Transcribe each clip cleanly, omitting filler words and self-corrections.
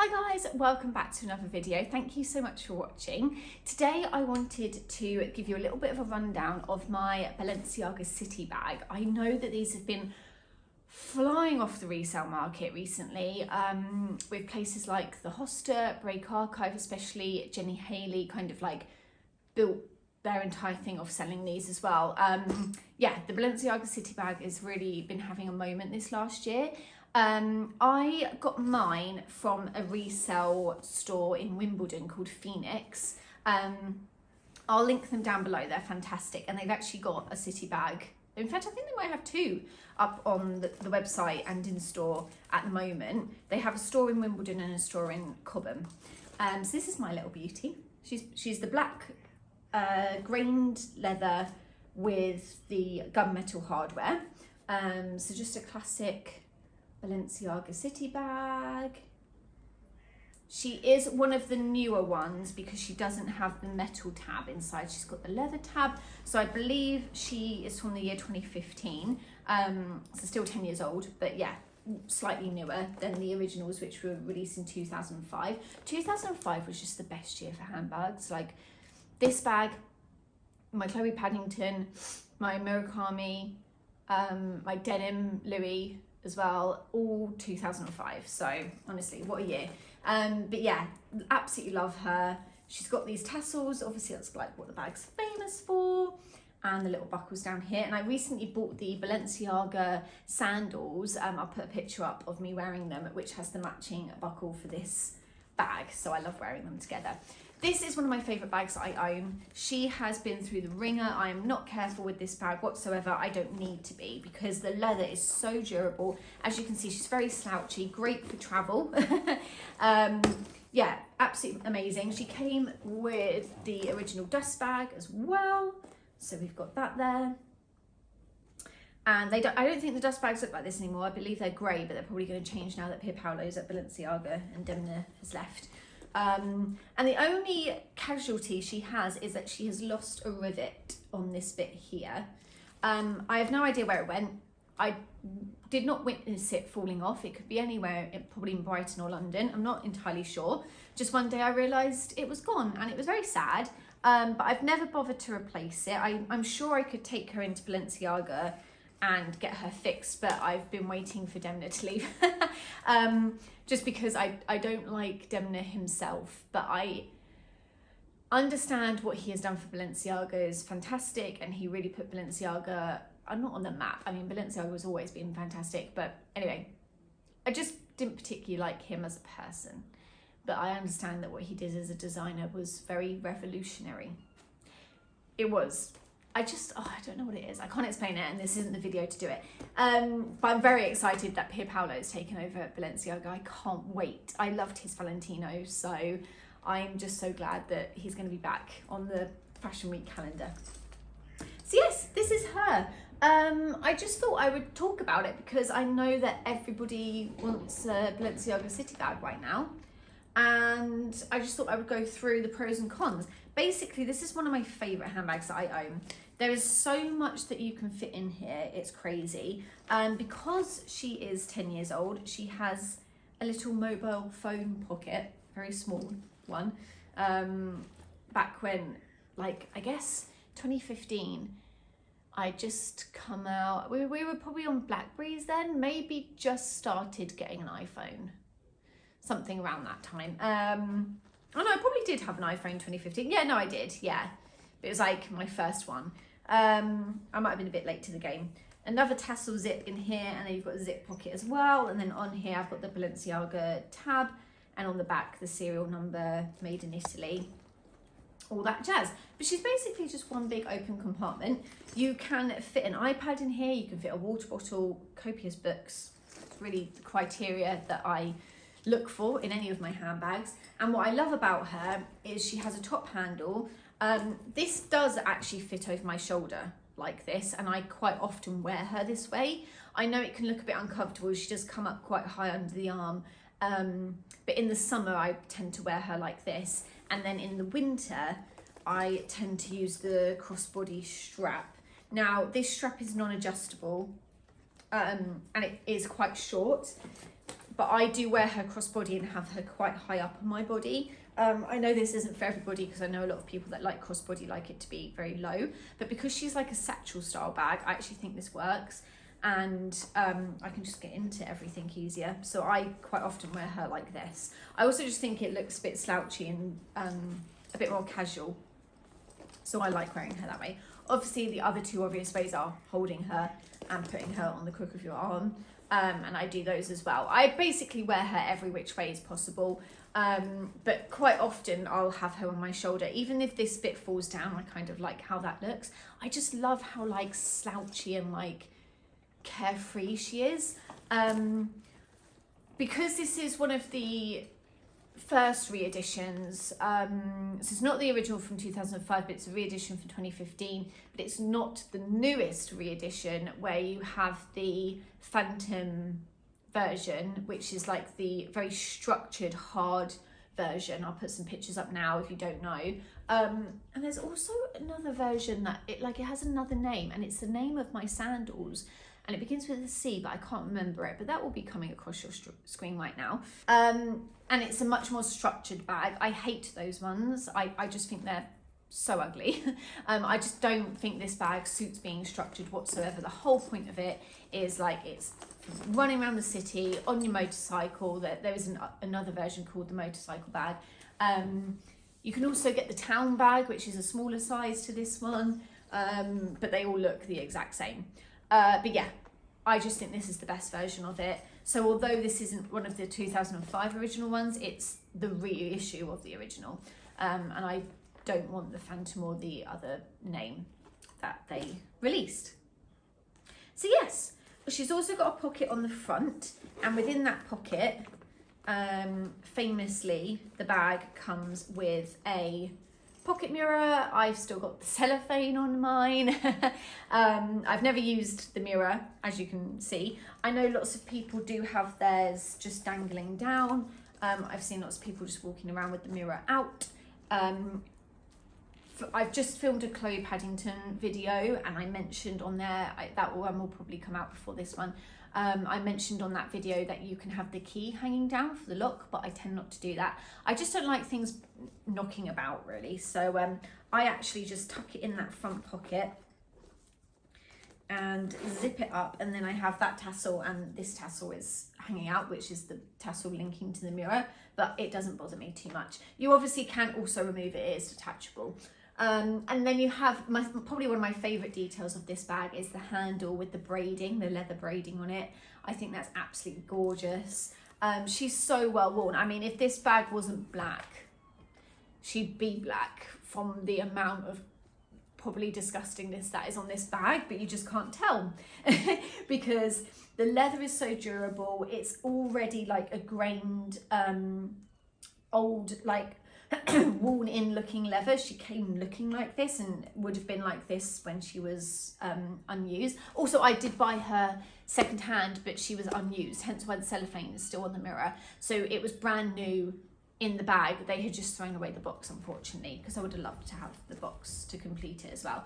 Hi guys, welcome back to another video. Thank you so much for watching. Today I wanted to give you a little bit of a rundown of my Balenciaga city bag. I know that these have been flying off the resale market recently with places like the Hoster, Break Archive, especially Jenny Haley kind of like built their entire thing of selling these as well. Yeah, the Balenciaga city bag has really been having a moment this last year. I got mine from a resale store in Wimbledon called Phoenix. I'll link them down below, they're fantastic, and they've actually got a city bag. In fact, I think they might have two up on the website and in store at the moment. They have a store in Wimbledon and a store in Cobham. So this is my little beauty. She's the black grained leather with the gunmetal hardware. So just a classic Balenciaga city bag. She is one of the newer ones because she doesn't have the metal tab inside. She's got the leather tab. So I believe she is from the year 2015. So still 10 years old, but yeah, slightly newer than the originals, which were released in 2005. 2005 was just the best year for handbags. Like this bag, my Chloe Paddington, my Murakami, my denim Louis as well, all 2005. So honestly, what a year. But yeah, absolutely love her. She's got these tassels, obviously that's like what the bag's famous for, and the little buckles down here. And I recently bought the Balenciaga sandals. I'll put a picture up of me wearing them, which has the matching buckle for this bag, so I love wearing them together. This is one of my favourite bags that I own. She has been through the ringer. I am not careful with this bag whatsoever. I don't need to be because the leather is so durable. As you can see, she's very slouchy, great for travel. Yeah, absolutely amazing. She came with the original dust bag as well. So we've got that there. And I don't think the dust bags look like this anymore. I believe they're grey, but they're probably going to change now that Pier Paolo's at Balenciaga and Demna has left. And the only casualty she has is that she has lost a rivet on this bit here. I have no idea where it went. I did not witness it falling off. It could be anywhere, probably in Brighton or London. I'm not entirely sure. Just one day I realised it was gone and it was very sad. But I've never bothered to replace it. I'm sure I could take her into Balenciaga and get her fixed, but I've been waiting for Demna to leave. Just because I don't like Demna himself, but I understand what he has done for Balenciaga is fantastic, and he really put Balenciaga not on the map. I mean, Balenciaga has always been fantastic, but anyway, I just didn't particularly like him as a person, but I understand that what he did as a designer was very revolutionary. It was. I don't know what it is. I can't explain it, and this isn't the video to do it. But I'm very excited that Pier Paolo's taken over at Balenciaga. I can't wait. I loved his Valentino, so I'm just so glad that he's going to be back on the Fashion Week calendar. So yes, this is her. I just thought I would talk about it because I know that everybody wants a Balenciaga city bag right now. And I just thought I would go through the pros and cons. Basically, this is one of my favourite handbags that I own. There is so much that you can fit in here, it's crazy. Because she is 10 years old, she has a little mobile phone pocket, very small one. Back when, like, I guess 2015, I just come out, we were probably on Blackberries then, maybe just started getting an iPhone. Something around that time. Oh no, I probably did have an iPhone 2015. Yeah, no, I did, yeah. But it was like my first one. I might have been a bit late to the game. Another tassel zip in here, and then you've got a zip pocket as well. And then on here, I've got the Balenciaga tab, and on the back, the serial number, made in Italy, all that jazz. But she's basically just one big open compartment. You can fit an iPad in here, you can fit a water bottle, copious books. It's really the criteria that I look for in any of my handbags. And what I love about her is she has a top handle. This does actually fit over my shoulder like this, and I quite often wear her this way. I know it can look a bit uncomfortable. She does come up quite high under the arm, but in the summer I tend to wear her like this, and then in the winter I tend to use the crossbody strap. Now this strap is non-adjustable, and it is quite short. but I do wear her crossbody and have her quite high up on my body. I know this isn't for everybody, because I know a lot of people that like crossbody like it to be very low, but because she's like a satchel style bag, I actually think this works, and I can just get into everything easier. So I quite often wear her like this. I also just think it looks a bit slouchy and a bit more casual, so I like wearing her that way. Obviously the other two obvious ways are holding her and putting her on the crook of your arm, and I do those as well. I basically wear her every which way is possible, but quite often I'll have her on my shoulder. Even if this bit falls down, I kind of like how that looks. I just love how like slouchy and like carefree she is. Because this is one of the first re-editions, so it's not the original from 2005, but it's a re-edition from 2015, but it's not the newest re-edition where you have the Phantom version, which is like the very structured hard version. I'll put some pictures up now if you don't know. And there's also another version that it has another name, and it's the name of my sandals, and it begins with a C, but I can't remember it, but that will be coming across your screen right now. And it's a much more structured bag. I hate those ones. I just think they're so ugly. I just don't think this bag suits being structured whatsoever. The whole point of it is like it's running around the city on your motorcycle. There is another version called the motorcycle bag. You can also get the town bag, which is a smaller size to this one, but they all look the exact same. But yeah, I just think this is the best version of it. So although this isn't one of the 2005 original ones, it's the reissue of the original. And I don't want the Phantom or the other name that they released. So yes, she's also got a pocket on the front, and within that pocket, famously, the bag comes with a pocket mirror. I've still got the cellophane on mine. I've never used the mirror, as you can see. I know lots of people do have theirs just dangling down. I've seen lots of people just walking around with the mirror out. I've just filmed a Chloe Paddington video, and I mentioned on there, that one will probably come out before this one. I mentioned on that video that you can have the key hanging down for the lock, but I tend not to do that. I just don't like things knocking about really. So I actually just tuck it in that front pocket and zip it up, and then I have that tassel, and this tassel is hanging out, which is the tassel linking to the mirror, but it doesn't bother me too much. You obviously can also remove it, it is detachable. And then you have probably one of my favourite details of this bag is the handle with the braiding, the leather braiding on it. I think that's absolutely gorgeous. She's so well worn. I mean, if this bag wasn't black, she'd be black from the amount of probably disgustingness that is on this bag, but you just can't tell because the leather is so durable. It's already like a grained, old, like worn in looking leather. She came looking like this and would have been like this when she was unused. Also, I did buy her second hand, but she was unused, hence why the cellophane is still on the mirror. So it was brand new in the bag. They had just thrown away the box, unfortunately, because I would have loved to have the box to complete it as well.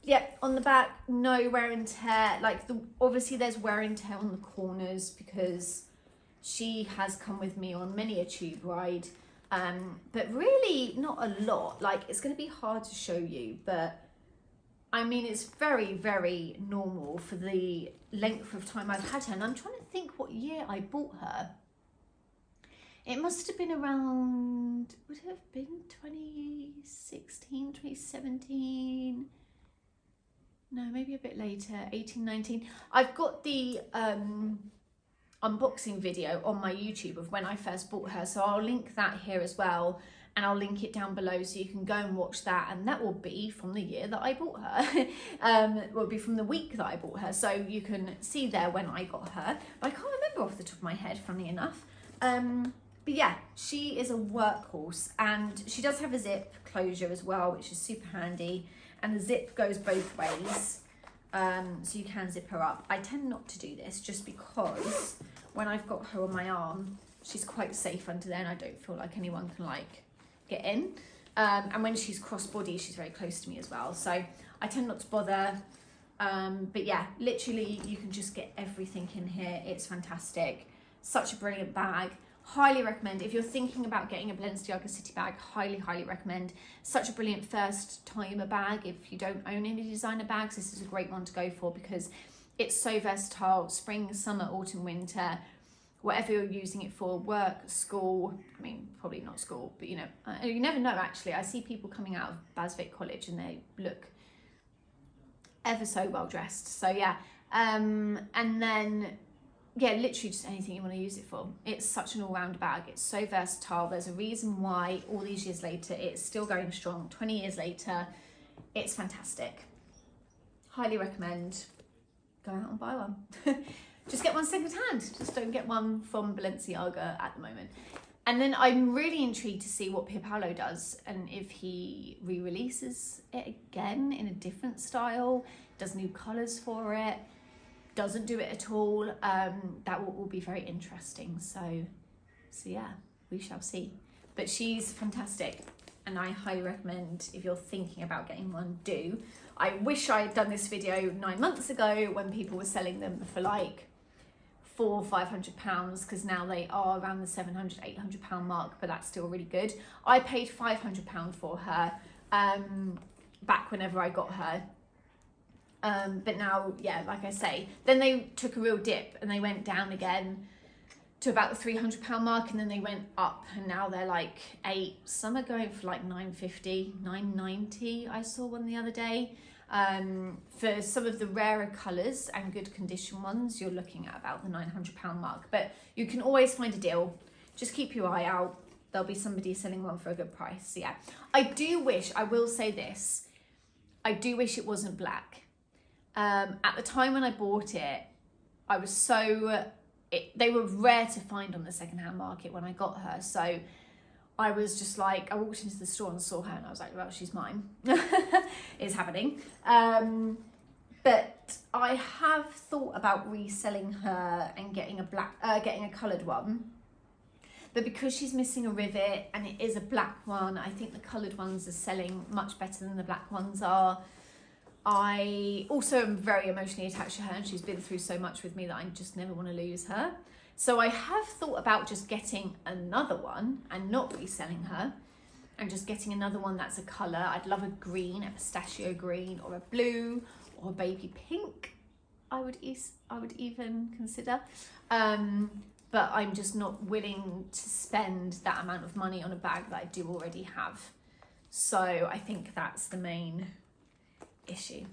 Yeah, on the back, no wear and tear. Like obviously there's wear and tear on the corners because she has come with me on many a tube ride. But really not a lot. Like, it's going to be hard to show you, but I mean, it's very, very normal for the length of time I've had her. And I'm trying to think what year I bought her. It must have been around, would it have been 2016, 2017? No, maybe a bit later, 18, 19. I've got the unboxing video on my YouTube of when I first bought her, so I'll link that here as well, and I'll link it down below so you can go and watch that, and that will be from the year that I bought her. It will be from the week that I bought her, so you can see there when I got her. But I can't remember off the top of my head, funnily enough. But yeah, she is a workhorse, and she does have a zip closure as well, which is super handy, and the zip goes both ways. So you can zip her up. I tend not to do this just because when I've got her on my arm, she's quite safe under there and I don't feel like anyone can like get in. And when she's crossbody, she's very close to me as well. So I tend not to bother. But yeah, literally you can just get everything in here. It's fantastic. Such a brilliant bag. Highly recommend. If you're thinking about getting a Balenciaga city bag, highly recommend. Such a brilliant first timer bag. If you don't own any designer bags, this is a great one to go for because it's so versatile. Spring, summer, autumn, winter, whatever you're using it for, work, school. I mean, probably not school, but you know, you never know actually. I see people coming out of Basvik College and they look ever so well dressed. So yeah, and then yeah, literally just anything you want to use it for. It's such an all-round bag. It's so versatile. There's a reason why all these years later it's still going strong. 20 years later, it's fantastic. Highly recommend. Go out and buy one. Just get one second hand. Just don't get one from Balenciaga at the moment. And then I'm really intrigued to see what Pier Paolo does and if he re-releases it again in a different style, does new colours for it, doesn't do it at all. That will all be very interesting. So yeah, we shall see. But she's fantastic and I highly recommend if you're thinking about getting one, do. I wish I had done this video 9 months ago when people were selling them for like £400 or £500 because now they are around the £700, £800 mark, but that's still really good. I paid £500 for her back whenever I got her. But now, yeah, like I say, then they took a real dip and they went down again to about the £300 mark and then they went up and now they're like some are going for like £950, £990. I saw one the other day. For some of the rarer colours and good condition ones, you're looking at about the £900 mark, but you can always find a deal. Just keep your eye out. There'll be somebody selling one for a good price. Yeah, I do wish, I will say this, I do wish it wasn't black. At the time when I bought it, I was so, they were rare to find on the secondhand market when I got her. So I was just like, I walked into the store and saw her and I was like, well, she's mine. It's happening. But I have thought about reselling her and getting a coloured one. But because she's missing a rivet and it is a black one, I think the coloured ones are selling much better than the black ones are. I also am very emotionally attached to her and she's been through so much with me that I just never want to lose her. So I have thought about just getting another one and not reselling her and just getting another one that's a colour. I'd love a green, a pistachio green or a blue or a baby pink. I would even consider. But I'm just not willing to spend that amount of money on a bag that I do already have. So I think that's the main issue,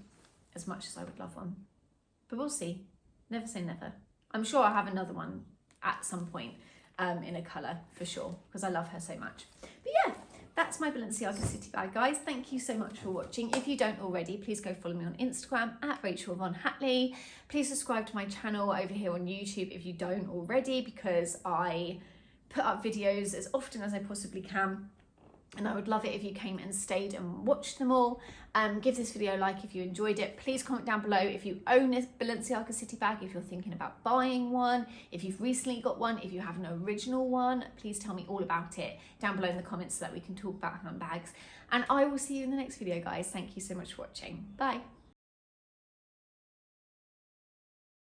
as much as I would love one. But we'll see. Never say never. I'm sure I'll have another one at some point in a colour for sure, because I love her so much. But yeah, that's my Balenciaga city bag, guys. Thank you so much for watching. If you don't already, please go follow me on Instagram at Rachel Von Hatley. Please subscribe to my channel over here on YouTube if you don't already, because I put up videos as often as I possibly can. And I would love it if you came and stayed and watched them all. Give this video a like if you enjoyed it. Please comment down below if you own a Balenciaga city bag, if you're thinking about buying one, if you've recently got one, if you have an original one, please tell me all about it down below in the comments so that we can talk about handbags. And I will see you in the next video, guys. Thank you so much for watching. Bye.